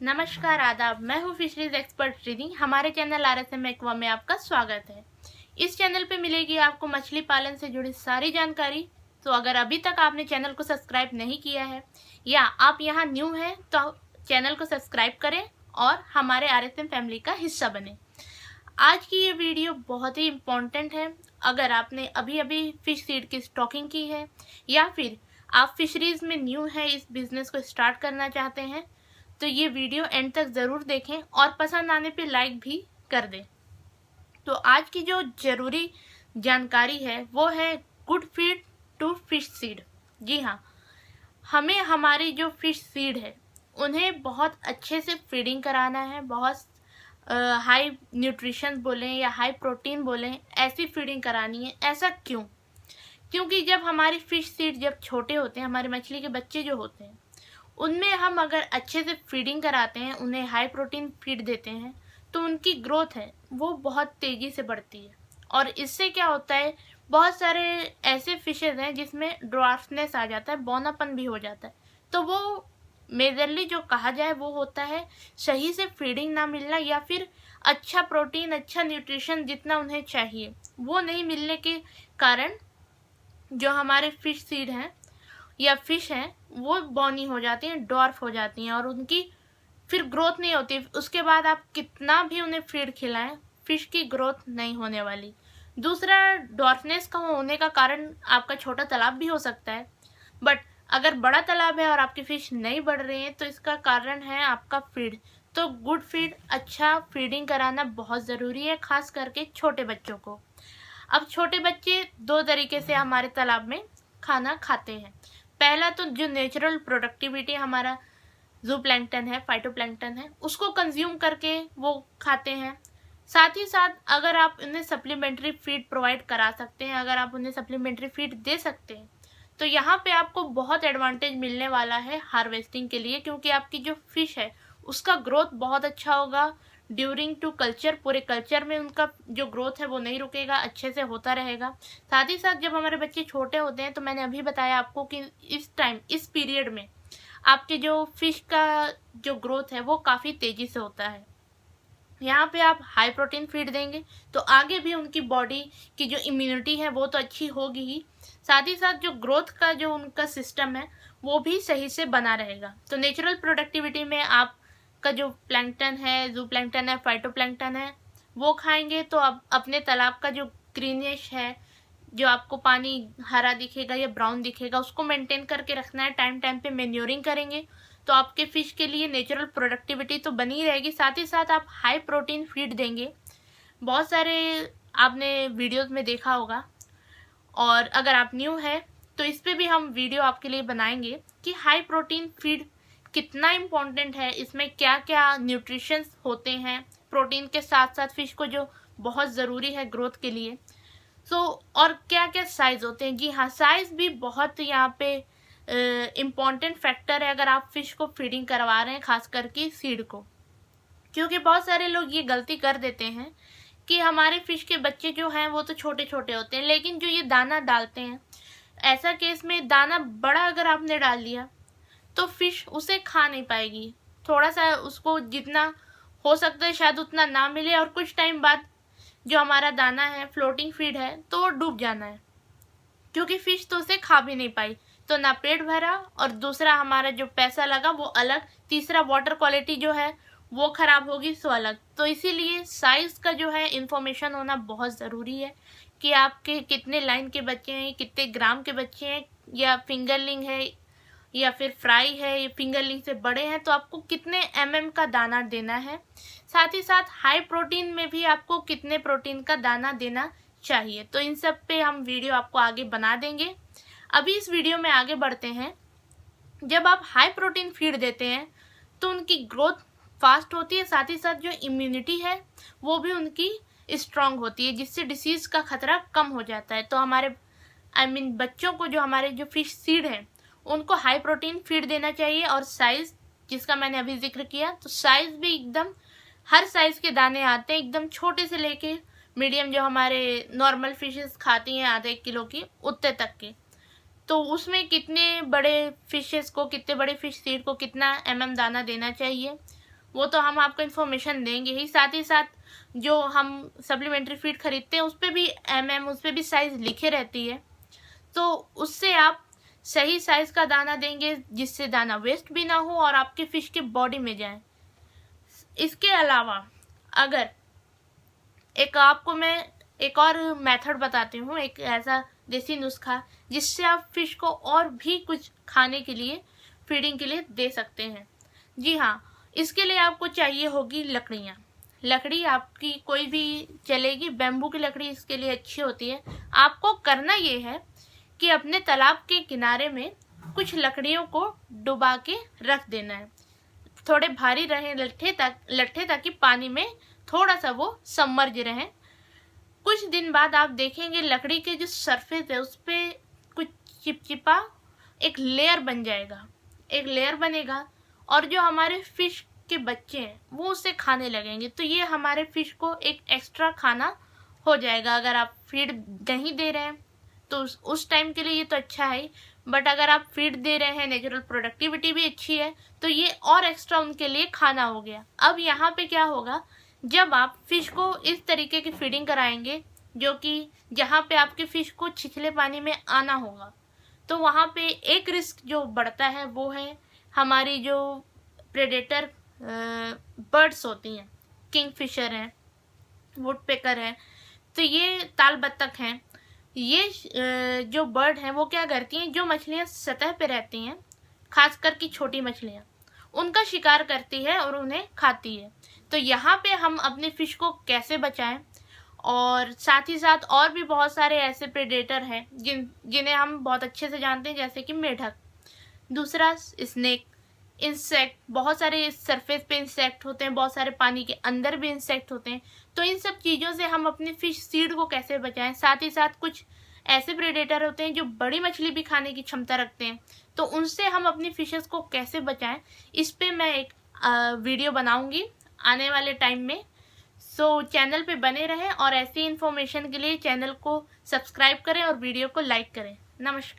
नमस्कार आदाब, मैं हूँ फिशरीज एक्सपर्ट रिद्धि। हमारे चैनल RSM एक्वा में आपका स्वागत है। इस चैनल पे मिलेगी आपको मछली पालन से जुड़ी सारी जानकारी। तो अगर अभी तक आपने चैनल को सब्सक्राइब नहीं किया है या आप यहाँ न्यू हैं तो चैनल को सब्सक्राइब करें और हमारे RSM फैमिली का हिस्सा बने। आज की ये वीडियो बहुत ही इम्पोर्टेंट है। अगर आपने अभी अभी फिश सीड की स्टॉकिंग की है या फिर आप फिशरीज में न्यू है, इस बिजनेस को स्टार्ट करना चाहते हैं, तो ये वीडियो एंड तक ज़रूर देखें और पसंद आने पे लाइक भी कर दें। तो आज की जो ज़रूरी जानकारी है वो है good feed to fish seed. जी हाँ, हमें हमारी जो फिश सीड है उन्हें बहुत अच्छे से फीडिंग कराना है। बहुत हाई न्यूट्रिशन बोलें या हाई प्रोटीन बोलें, ऐसी फीडिंग करानी है। ऐसा क्यों? क्योंकि जब हमारी फिश सीड जब छोटे होते हैं, हमारे मछली के बच्चे जो होते हैं, उनमें हम अगर अच्छे से फीडिंग कराते हैं, उन्हें हाई प्रोटीन फीड देते हैं, तो उनकी ग्रोथ है वो बहुत तेज़ी से बढ़ती है। और इससे क्या होता है, बहुत सारे ऐसे फिशेज हैं जिसमें ड्वार्फनेस आ जाता है, बौनापन भी हो जाता है। तो वो मेजरली जो कहा जाए वो होता है सही से फीडिंग ना मिलना या फिर अच्छा प्रोटीन, अच्छा न्यूट्रिशन जितना उन्हें चाहिए वो नहीं मिलने के कारण जो हमारे फिश सीड हैं या फिश हैं वो बौनी हो जाती हैं, डॉर्फ हो जाती हैं और उनकी फिर ग्रोथ नहीं होती। उसके बाद आप कितना भी उन्हें फीड खिलाएं, फिश की ग्रोथ नहीं होने वाली। दूसरा, डॉर्फनेस का होने का कारण आपका छोटा तालाब भी हो सकता है, बट अगर बड़ा तालाब है और आपकी फिश नहीं बढ़ रही है तो इसका कारण है आपका फीड। तो गुड फीड, अच्छा फीडिंग कराना बहुत ज़रूरी है, खास करके छोटे बच्चों को। अब छोटे बच्चे दो तरीके से हमारे तालाब में खाना खाते हैं। पहला तो जो नेचुरल प्रोडक्टिविटी हमारा ज़ूप्लैंक्टन है, फाइटोप्लैंक्टन है, उसको कंज्यूम करके वो खाते हैं। साथ ही साथ अगर आप उन्हें सप्लीमेंट्री फीड प्रोवाइड करा सकते हैं, अगर आप उन्हें सप्लीमेंट्री फीड दे सकते हैं, तो यहाँ पे आपको बहुत एडवांटेज मिलने वाला है हार्वेस्टिंग के लिए, क्योंकि आपकी जो फिश है उसका ग्रोथ बहुत अच्छा होगा ड्यूरिंग टू कल्चर। पूरे कल्चर में उनका जो ग्रोथ है वो नहीं रुकेगा, अच्छे से होता रहेगा। साथ ही साथ जब हमारे बच्चे छोटे होते हैं, तो मैंने अभी बताया आपको कि इस टाइम, इस पीरियड में आपके जो फिश का जो ग्रोथ है वो काफ़ी तेज़ी से होता है। यहाँ पे आप हाई प्रोटीन फीड देंगे तो आगे भी उनकी बॉडी की जो इम्यूनिटी है वो तो अच्छी होगी ही, साथ ही साथ जो ग्रोथ का जो उनका सिस्टम है वो भी सही से बना रहेगा। तो नेचुरल प्रोडक्टिविटी में आपका जो प्लैंक्टन है, ज़ूप्लैंक्टन है, फाइटोप्लैंक्टन है, वो खाएंगे तो अब अपने तालाब का जो ग्रीनिश है, जो आपको पानी हरा दिखेगा या ब्राउन दिखेगा, उसको मेंटेन करके रखना है। टाइम टाइम पे मैन्योरिंग करेंगे तो आपके फिश के लिए नेचुरल प्रोडक्टिविटी तो बनी रहेगी। साथ ही साथ आप हाई प्रोटीन फीड देंगे। बहुत सारे आपने वीडियोस में देखा होगा, और अगर आप न्यू है तो इस पे भी हम वीडियो आपके लिए बनाएंगे कि हाई प्रोटीन फीड कितना इम्पोर्टेंट है, इसमें क्या क्या न्यूट्रिशंस होते हैं प्रोटीन के साथ साथ फिश को जो बहुत ज़रूरी है ग्रोथ के लिए। और क्या क्या साइज़ होते हैं। जी हाँ, साइज़ भी बहुत यहाँ पे इम्पॉर्टेंट फैक्टर है अगर आप फिश को फीडिंग करवा रहे हैं, खास करके सीड को। क्योंकि बहुत सारे लोग ये गलती कर देते हैं कि हमारे फिश के बच्चे जो हैं वो तो छोटे छोटे होते हैं, लेकिन जो ये दाना डालते हैं, ऐसा केस में दाना बड़ा अगर आपने डाल दिया तो फिश उसे खा नहीं पाएगी। थोड़ा सा उसको जितना हो सकता है शायद उतना ना मिले, और कुछ टाइम बाद जो हमारा दाना है, फ्लोटिंग फीड है, तो वो डूब जाना है, क्योंकि फिश तो उसे खा भी नहीं पाई। तो ना पेट भरा, और दूसरा हमारा जो पैसा लगा वो अलग, तीसरा वाटर क्वालिटी जो है वो ख़राब होगी, सो अलग। तो इसीलिए साइज़ का जो है इंफॉर्मेशन होना बहुत ज़रूरी है कि आपके कितने लाइन के बच्चे हैं, कितने ग्राम के बच्चे हैं, या फिंगरलिंग है या फिर फ्राई है, या फिंगरलिंग से बड़े हैं, तो आपको कितने का दाना देना है। साथ ही साथ हाई प्रोटीन में भी आपको कितने प्रोटीन का दाना देना चाहिए। तो इन सब पे हम वीडियो आपको आगे बना देंगे। अभी इस वीडियो में आगे बढ़ते हैं। जब आप हाई प्रोटीन फीड देते हैं तो उनकी ग्रोथ फास्ट होती है, साथ ही साथ जो इम्यूनिटी है वो भी उनकी स्ट्रांग होती है, जिससे डिसीज़ का खतरा कम हो जाता है। तो हमारे बच्चों को, जो हमारे जो फिश सीड हैं, उनको हाई प्रोटीन फीड देना चाहिए। और साइज़ जिसका मैंने अभी जिक्र किया, तो साइज़ भी एकदम हर साइज़ के दाने आते हैं, एकदम छोटे से लेके मीडियम, जो हमारे नॉर्मल फिशेस खाती हैं आधे किलो की, उतने तक के। तो उसमें कितने बड़े फिशेस को, कितने बड़े फिश सीड को कितना दाना देना चाहिए, वो तो हम आपको इन्फॉर्मेशन देंगे ही। साथ ही साथ जो हम सप्लीमेंट्री फीड खरीदते हैं उस पर भी उस पर भी साइज़ लिखे रहती है, तो उससे आप सही साइज़ का दाना देंगे जिससे दाना वेस्ट भी ना हो और आपके फ़िश की बॉडी में जाए। इसके अलावा अगर आपको मैं एक और मेथड बताती हूँ, एक ऐसा देसी नुस्खा जिससे आप फिश को और भी कुछ खाने के लिए, फीडिंग के लिए दे सकते हैं। जी हाँ, इसके लिए आपको चाहिए होगी लकड़ियाँ। लकड़ी आपकी कोई भी चलेगी, बैम्बू की लकड़ी इसके लिए अच्छी होती है। आपको करना ये है कि अपने तालाब के किनारे में कुछ लकड़ियों को डुबा के रख देना है। थोड़े भारी रहे लट्ठे ताकि पानी में थोड़ा सा वो सबमर्ज रहें। कुछ दिन बाद आप देखेंगे लकड़ी के जो सरफेस है उस पर कुछ चिपचिपा एक लेयर बन जाएगा, एक लेयर बनेगा और जो हमारे फिश के बच्चे हैं वो उसे खाने लगेंगे। तो ये हमारे फिश को एक एक्स्ट्रा खाना हो जाएगा। अगर आप फीड नहीं दे रहे हैं तो उस टाइम के लिए ये तो अच्छा है, बट अगर आप फीड दे रहे हैं, नेचुरल प्रोडक्टिविटी भी अच्छी है, तो ये और एक्स्ट्रा उनके लिए खाना हो गया। अब यहाँ पे क्या होगा, जब आप फिश को इस तरीके की फीडिंग कराएंगे जो कि जहाँ पे आपके फिश को छिछले पानी में आना होगा, तो वहाँ पे एक रिस्क जो बढ़ता है वो है हमारी जो प्रेडेटर बर्ड्स होती हैं, किंगफिशर हैं, वुडपेकर हैं, तो ये ताल बत्तख हैं। ये जो बर्ड हैं वो क्या करती हैं, जो मछलियाँ सतह पे रहती हैं, खासकर की छोटी मछलियाँ, उनका शिकार करती है और उन्हें खाती है। तो यहाँ पे हम अपने फिश को कैसे बचाएं, और साथ ही साथ और भी बहुत सारे ऐसे प्रेडेटर हैं जिन्हें हम बहुत अच्छे से जानते हैं, जैसे कि मेढक, दूसरा स्नेक, इंसेक्ट, बहुत सारे सरफेस पे इंसेक्ट होते हैं, बहुत सारे पानी के अंदर भी इंसेक्ट होते हैं। तो इन सब चीज़ों से हम अपने फिश सीड को कैसे बचाएं। साथ ही साथ कुछ ऐसे प्रेडेटर होते हैं जो बड़ी मछली भी खाने की क्षमता रखते हैं, तो उनसे हम अपनी फिशेस को कैसे बचाएं, इस पे मैं एक वीडियो बनाऊंगी आने वाले टाइम में। सो चैनल पे बने रहें और ऐसी इन्फॉर्मेशन के लिए चैनल को सब्सक्राइब करें और वीडियो को लाइक करें। नमस्कार।